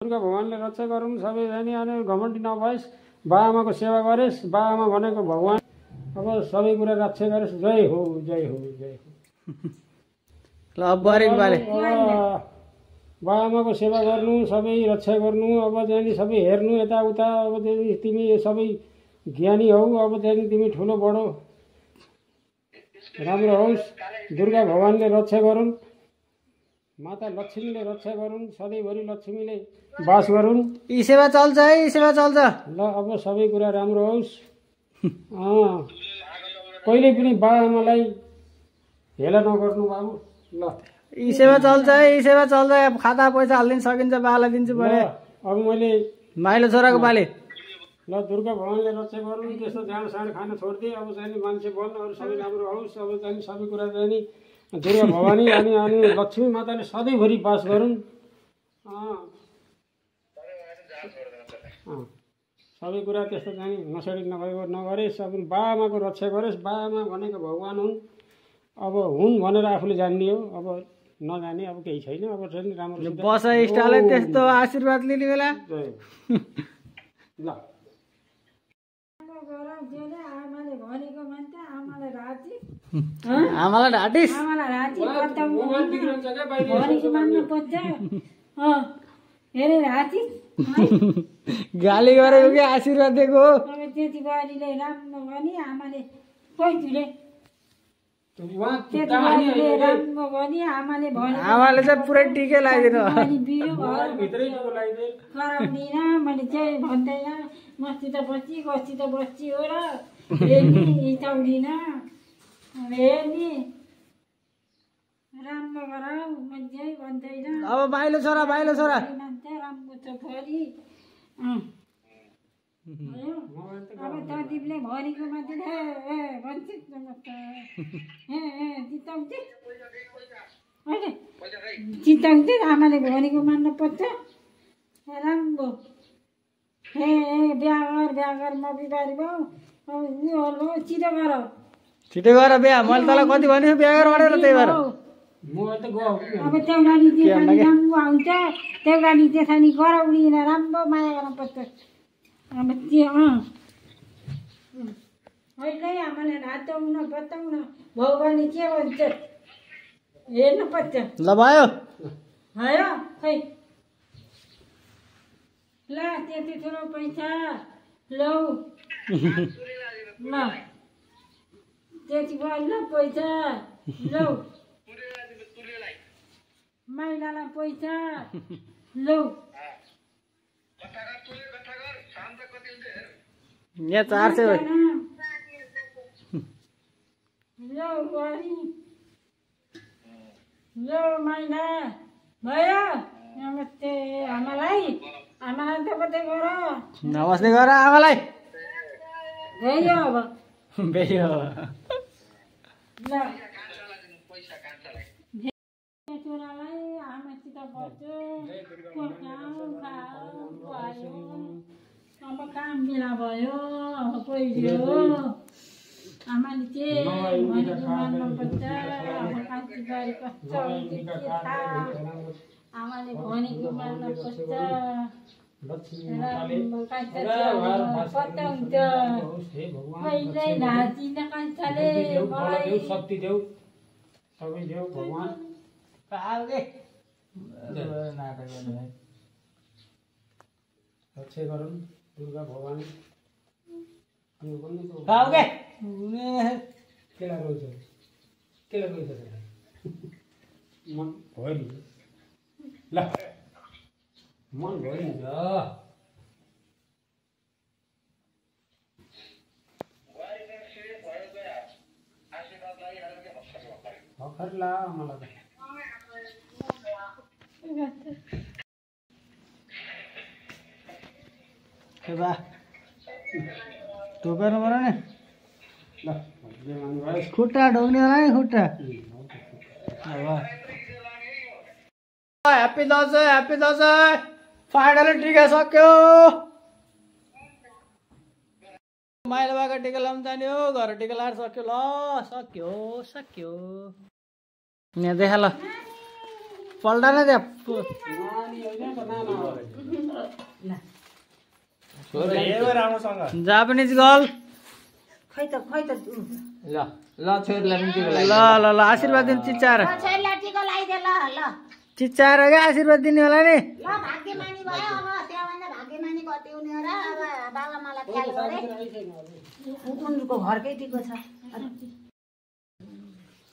दुर्गा भगवानले रक्षा गरून् सबैजना अनि घमण्डी नभएस् बाआमाको सेवा गरेस् बाआमा भनेको भगवान अब सबै कुरा रक्षा गरेस् जय हो जय हो जय हो ल बरेको बाले बाआमाको सेवा गर्नु सबै रक्षा गर्नु अब चाहिँ सबै हेर्नु यताउता अब तिमी सबै ज्ञानी हौ अब चाहिँ तिमी ठुलो बडो राम्रो होस् दुर्गा भगवानले रक्षा गरून् माता लक्ष्मीले रक्षा गरून् सधैँभरि लक्ष्मीले बास गरून् यी सेवा चल्छ है यी सेवा चल्छ ल अब सबै कुरा राम्रो होस् कहिले पनि बाआमालाई हेला नगर्नु बाबु ल यी सेवा चल्छ है यी सेवा चल्छ अब खाता पैसा हालिदिनु सकिन्छ बालाई दिन्छु भने अब मैले माइलो छोराको बाले ल दुर्गा भगवानले रक्षा गरून् त्यस्तो जाँड साँड खान छोडिदिए अब चाहिँ मान्छे बन्नु अरू सबै राम्रो होस् अब चाहिँ सबै कुरा चाहिँ दुर्गा भवानी अनि लक्ष्मी माताले सधैँभरि बास गरून् सबै कुरा त्यस्तो चाहिँ नसडी नगरेस् अब बाआमाको रक्षा गरेस् बाआमा भनेको भगवान हुन् अब हुन् भनेर आफूले जान्ने हो अब नजाने अब केही छैन अब चाहिँ राम्रो बस स्टाइल त्यस्तो आशीर्वाद लिने बेला ल आमालाई ढाटिस गाली गरेको कि आशीर्वाद दिएको त्यति बुहारीले राम्रो भनी आमाले आमाले चाहिँ पुरै टिकै लगाइदिनु मैले चाहिँ भन्दैन मस्ती त बस्ची गस्ती त बस्ची हो र हेर्ने चौडिन हेर्ने राम्रो गर मैले चाहिँ भन्दैन अब माइलो छोरा राम्रो छ छोरी अब दादीले भनेको मान्छे भन्छ चिताउँथे आमाले भनेको मान्नु पर्छ राम्रो बिहा गर म बिमारी भयो छिटो गर बिहा मैले तँलाई कति भनेको बिहा गर भनेर त्यही भएर अब त्यौगानी देखानी राम्रो आउँछ त्यौगानी देखानी गराउन राम्रो माया गर्नुपर्छ अब त्यो अहिले आमालाई नाचाउन बताउन भगवान्ले के भन्छ हेर्नु पर्छ ल भयो खै ल त्यति ठुलो पैसा लौ ल त्यति भयो ल पैसा लौ महिलालाई पैसा लौ यहाँ 400 लौ बुहारी लौ महिला भयो नमस्ते आमालाई त कतै गर नमस्ते गर आमालाई भयो अब बेयो ल छोरालाई आमासित बस्यो अब काम बेला भयो अब पहिरो आमाले चाहिँ भनेको मान्नुपर्छ अब कान्छी बारी कस्तो हुन्छ के थाहा आमाले भनेको मान्नुपर्छ कता हुन्छ पहिल्यै नाचिन कान्छाले मलाई शक्ति देऊ सबै देऊ भगवान रक्षा गरून् दुर्गा भगवान केला रोइछ मन भयो नि ल मन भयो नि हखर ला मलाई टोकर पर्ने ल खुट्टा ढोग्ने होला नि खुट्टा ह्याप्पी दसैँ फाइनली टिका सक्यो माइलो बाको टिका लाउनु जाने हो घर टिका लाएर सक्यो ल सक्यो यहाँ देखा ल पल्टा न त्यहाँ जापानिज गर्ल खै त ल ल छोरीलाई पनि टिका ल ल ल आशीर्वाद दिनु चिच्चाएर छोरीलाई टिका लगाइदे ल ल चिच्चाएर क्या आशीर्वाद दिने होला नि ल भाग्यमानी भयो अब त्यहाँभन्दा भाग्यमानी कति हुने र अब बाबा मलाई ख्याल गरे उनको घरकै टिको छ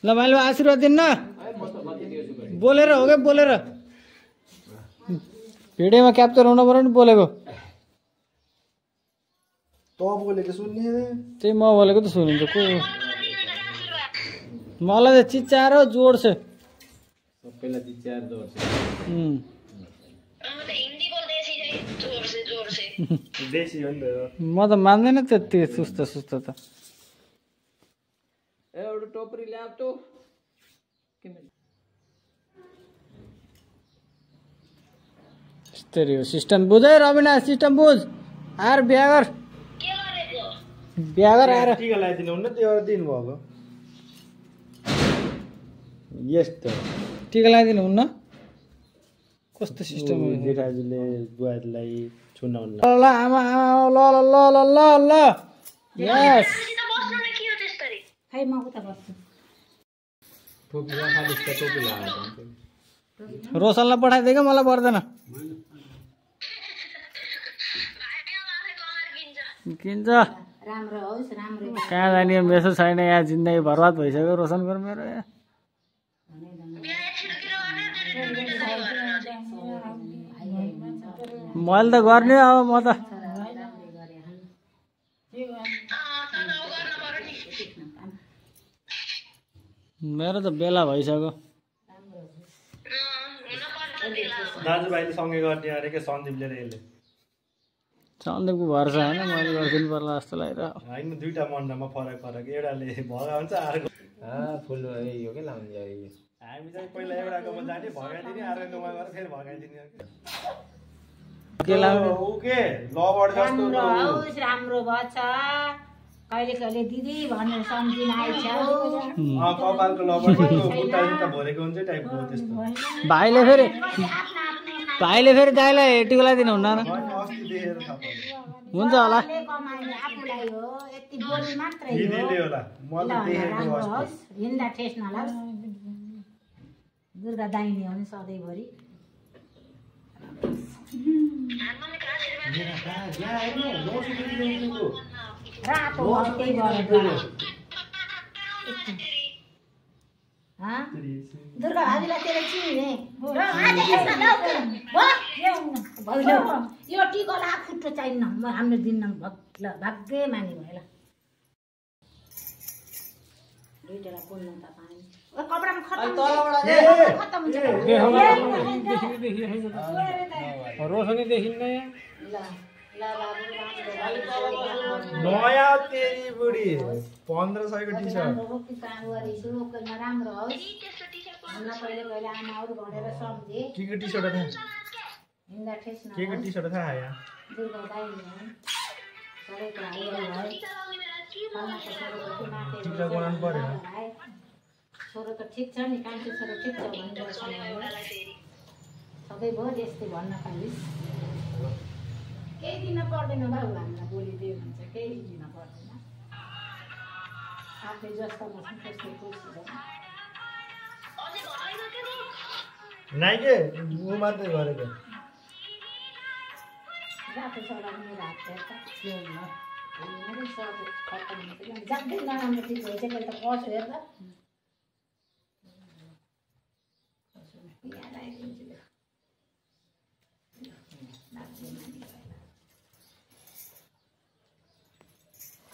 ल भाइले आशीर्वाद दिन्न बोलेर हो क्या बोलेर भिडियोमा क्याप्चर हुनु पर्यो नि बोलेको त्यही म बोलेको त सुनिन्छ को मलाई त चिच्चाएर जोड्छ सबैलाई चिच्याएर जोड्छ म त मान्दैन त्यति सुस्त सुस्त त एउटा टोपरी ल्याऊ त यस्तरी हो सिस्टम बुझ है रविना सिस्टम बुझ आएर बिहा गर बिहा गर आएर टिका लगाइदिनु हुन्न त्यो दिनुभएको यस्तो टिका लगाइदिनु हुन्न कस्तो सिस्टम हो जेठाजुले बुहारीलाई छुन हुन्न ल ल आमा आमा ल ल ल ल ल ल यस खै म उता बस्छु टोपीमा खाली टोपी लगाएको रोशनलाई पठाइदियो क्या मलाई पर्दैन किन्छ राम्रो होस् राम्रो कहाँ जाने मेसो छैन यहाँ जिन्दगी बर्बाद भइसक्यो रोशनको मेरो यहाँ मैले त गर्ने अब म त मेरो त बेला भइसक्यो दाजुभाइले सँगै गर्ने अरे के सन्दीपले र यसले सन्दीपको भरोसा होइन मैले गरिदिनु पर्ला जस्तो लागिरहेको होइन दुईटा मण्डलमा फरक फरक एउटाले भगा हुन्छ अर्को फुल यो के लाउने हामी चाहिँ पहिला एउटाकोमा जाने भगाइदिने अर्कोमा गएर फेरि भगाइदिने के लाग्यो ऊ के लबर जस्तो राम्रो होस् राम्रो भएछ कहिले कहिले दिदी भनेर सम्झिन आइछ कपालको लबर बुट्टा जुट्टा भरेको हुन्छ टाइपको हो त्यस्तो भाइले फेरि दाइलाई टिका लगाइदिनु हुन्न न अस्ति देखेर थाहा पाएँ हुन्छ होला कमाउने आफूलाई हो यति बोली मात्रै दिदीले होला म त देखेको राम्रो अस्ति होस् हिँड्दा ठेस नलाओस् दुर्गा दाहिनी हो नि सधैँभरि रातो हो त्यही भएर दुर्गा भाबीलाई तेरो चिने यो टिकोला फुट्टो चाहिन्न म हाम्रो दिन भाग्य मानी भयो ल दुईटा पोल्न त पाएँ कपडामा खतम हुन्छ रोशनी देखिन्न यहाँ नयाँ तेरी बुढी 1500 को टी शर्ट राम्रो होस् कहिले कहिले आमाहरू भनेर सम्झे के को टी शर्ट था हिँड्दा ठेस के को टी शर्ट था यहाँ दुर्गा दाइनी हो सबैको टिका बनाउनु पर्यो छोरो त ठिक छ नि कान्छी छोरो ठिक छ भनेर सधैँभरि यस्तै भन्न पाइस् केही दिन पर्दैन बाबु हामीलाई बोलिदियो भन्छ केही दिन पर्दैन आफै जस्तो बस्नु त्यस्तो खुसी नाइ के ऊ मात्रै गरेको रातो छोरा मेरो हात हेर्छ मेरो सर्ट खत्तम हुन्छ जाँदै नराम्रो चिज भइसक्यो त कसो हेर्दा याद आइदिन्छु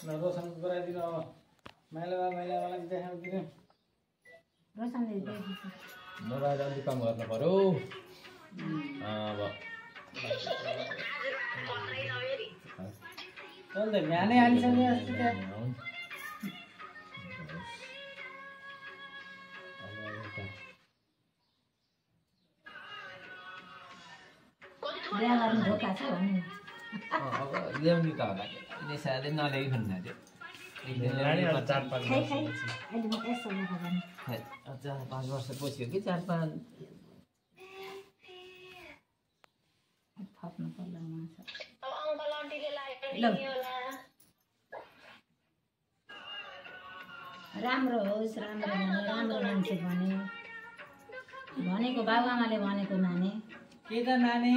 रोशन गराइदिनु अब माइलावालाई देखाइदिनु रोशनले म गएर अलिक काम गर्न पर्यो अब चल्दै बिहानै हालिसक्यो अस्ति त बिहा गर्नु धोका छ भन्नु अब ल्याउने त होला नि सायदै नल्याइ खन्न त्यो चार पाँच खै अहिले म यसो नखा गर्नु 4-5 वर्षपछि हो कि 4-5 थप्नु पर्ला मान्छ अब अङ्कल आन्टीले लाग्यो राम्रो होस् राम्रो भने राम्रो मान्छे भनेको बाबुआमाले भनेको माने के त नानी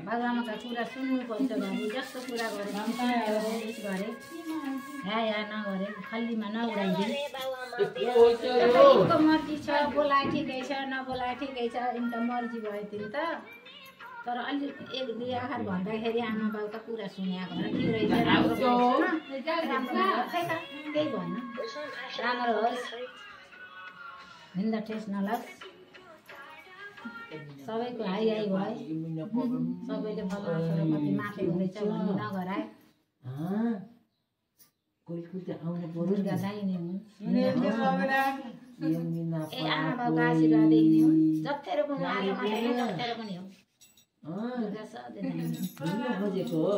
बाबुआमाका कुरा सुन्नु पर्छ भने जस्तो कुरा गरे गरे या नगरे खल्लीमा नउडाइदिए मर्जी छ बोलाए ठिकै छ नबोलाए ठिकै छ यिनको मर्जी भयो तिमी त तर अलि एक दुई आखार भन्दाखेरि आमा बाउ त कुरा सुनेको के रहेछ राम्रो केही भन्न राम्रो होस् निन्दा ठेस नलास् सबैको हाई हाई भयो सबैले फलाना छोरा कति माथि हुँदैछ भन्ने नगराए दुर्गा दाहिने हुन् ए आमा बाउको आशीर्वाद दिने हुन् जत्थेरो पनि आज मात्रै जत्थेरो पनि हो दुर्गा सधैँ खोजेको हो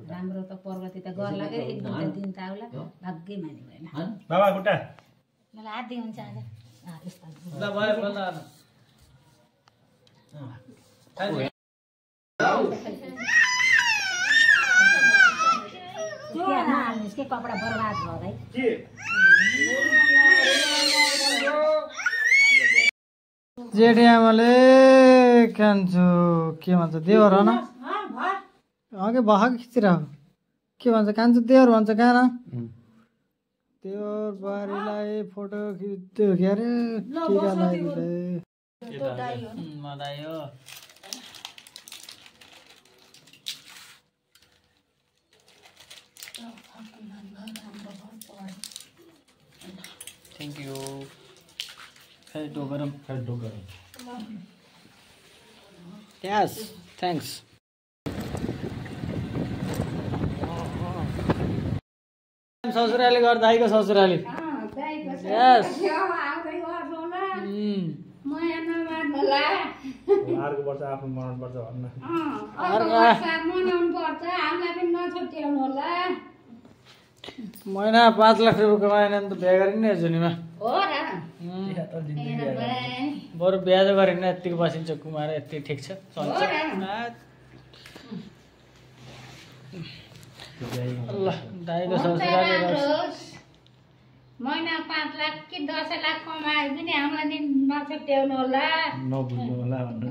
राम्रो त प्रगति त गर्ला के एक दुईटा दिन त आउला भाग्य माने भएन बाबा खुट्टा मलाई हात हुन्छ आज यस्तो ल भयो ल त्यो नहाल्नुहोस् के कपडा बर्बाद भयो भाइ जेठी आमाले कान्छु के भन्छ देवर हो न अघि भख खिचिरह के भन्छ कान्छु देवर भन्छ कहाँ न देवर बारीलाई फोटो खिच्यो के अरे टिका लगाइदिँदै मदायो थ्याङ्क यू खै डोगरम यस थ्याङ्क्स ससुराली घर दाइको ससुराली यस अर्को वर्ष आफ्नो मनाउनु पर्छ भन्न महिना 5 लाख रुपियाँ कमाएन भने त बिहा गरिन् नि जुनीमा बरु बिहा चाहिँ गरिन् यतिको बसिन्छ कुमार यति ठिक छ चल्छ ल दाइको ससुराली महिना 5 लाख कि 10 लाख कमाए पनि हामीलाई दिन नछुट्याउनु होला नबुझ्नु होला भन्नु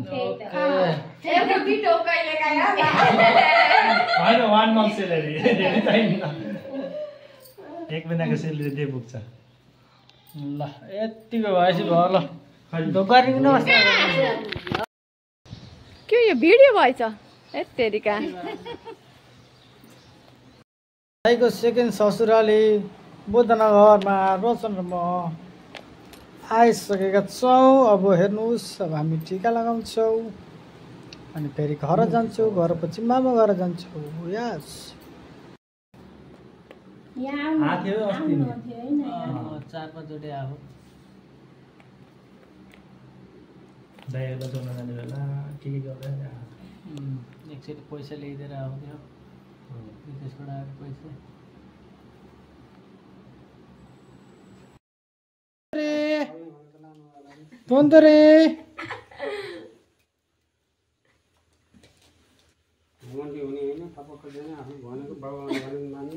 एउटा बिटो कहिले गयो होइन 1 मन्थ सेलेरी धेरै चाहिँदैन एक महिनाको सेलेरी त्यही पुग्छ ल यतिको भएपछि भयो ल ढोकारी नमस्ते के यो भिडियो भएछ यत्तेरिका दाइको सेकेन्ड ससुराली बुद्धनगरमा रोशन र म आइसकेका छौँ अब हेर्नुहोस् अब हामी टिका लगाउँछौँ अनि फेरि घर जान्छौँ घरपछि मामा घर जान्छौँ यस आथ्यो अस्ति नि 4-5 जोडी आयो दाइहरु बचाउन जाने बेला के गर्दै एकचोटि पैसा ल्याइदिएर आउँथ्यो विदेशबाट आएको पैसा तोन्तरे घमण्डी हुने होइन थपक्क छैन आफ्नो भनेको बाबुआमा भनेको मान्ने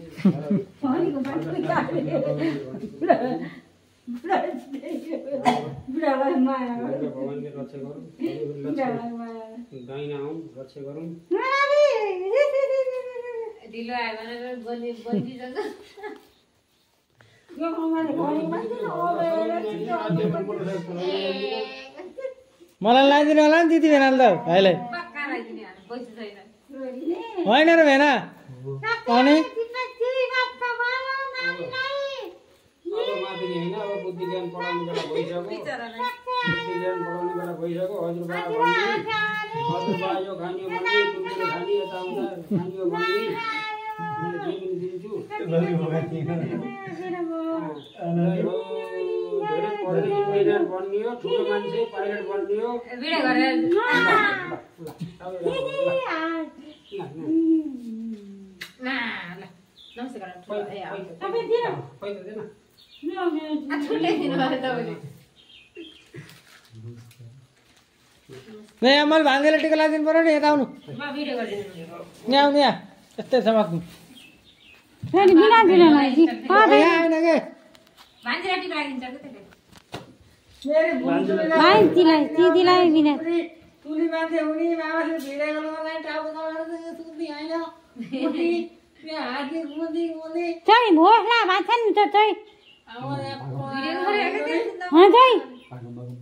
भगवान्ले रक्षा गरौँ दाहिना हौँ रक्षा गरौँ ढिलो आयो भने बोलिदिन्छ मलाई लाइदिनु होला नि दिदी भेना त भाइलाई होइन र भेना अनि माथि होइन अब बुद्धि ज्ञान पढाउने बेला भइसक्यो बुद्धि ज्ञान पढाउने बेला भइसक्यो हजुरबा हजुरबा यो खानियो भन्ने कुकुरले खाने यता आउँदा खानियो भन्ने मैले जे पनि दिन्छु धेरै पढ्ने इन्जिनियर बन्ने हो ठुलो मान्छे पाइलट बन्ने हो तपाईँ दिनु पैसा दिएन यहाँ मैले भान्जीलाई टिका लगाइदिनु पर्यो नि यता आउनु यहाँ आउनु यहाँ यस्तै छ बाँच्नु बिना दिनु यहाँ आएन के दिदीलाई बिना तुली मान्छे हुने मामाले भिडेको मलाई टाउको सुन्दी हैन मुटी यहाँ हाती मुदी मुदी चाहिँ भोसला भात नि त चाहिँ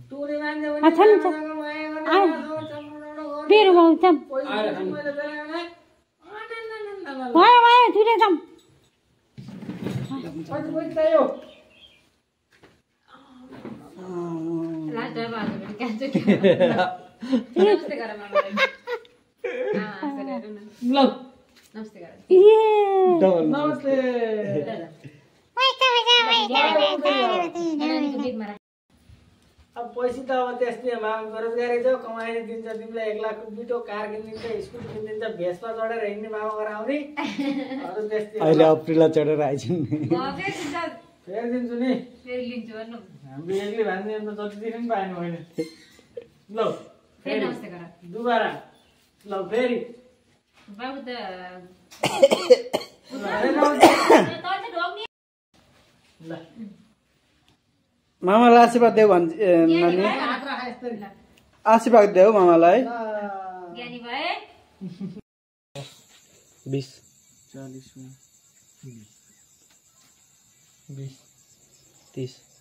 तुली मान्छे अच्छा नि त पेरो भाउ त भयो भयो तुले जाम अब पैसा त अब त्यस्तै माग बेरोजगारी छ कमाइने दिन्छ तिमीलाई 1 लाख बिटो कार किनिदिन्छ स्कुटी किनिदिन्छ भेसमा चढेर हिँड्ने मामा गरेर आउने अरु त्यस्तै अहिले अप्रिलमा चढेर आइछन् फेरि दिन्छु नि हामी एक्लै भान्ने त जति दिन पनि पाएन होइन ल फेरि दुबारा ल फेरि बाबु त ल मामालाई आशीर्वाद देऊ भन्छ नानी आशीर्वाद देऊ मामालाई 20 40 20 30